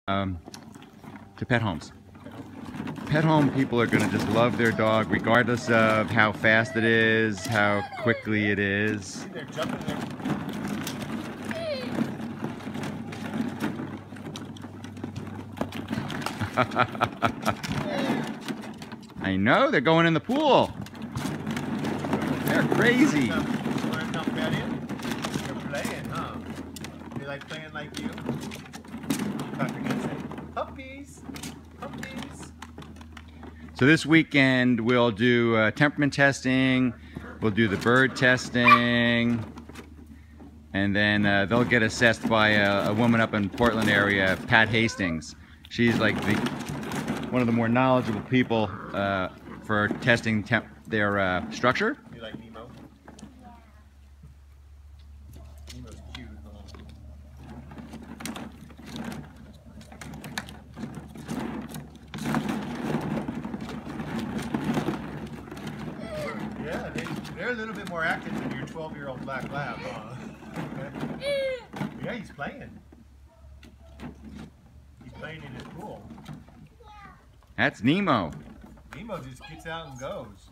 To pet homes. Pet home people are going to just love their dog regardless of how fast it is, how quickly it is. See, they're jumping there. I know, they're going in the pool. They're crazy. Want to come pet in? They're playing, huh? They like playing like you? Puppies! Puppies! So this weekend we'll do temperament testing, we'll do the bird testing, and then they'll get assessed by a woman up in Portland area, Pat Hastings. She's like one of the more knowledgeable people for testing their structure. You like Nemo? Nemo's cute, huh? Yeah, they're a little bit more active than your 12-year-old black lab, huh? Yeah, he's playing. He's playing in his pool. That's Nemo. Nemo just gets out and goes.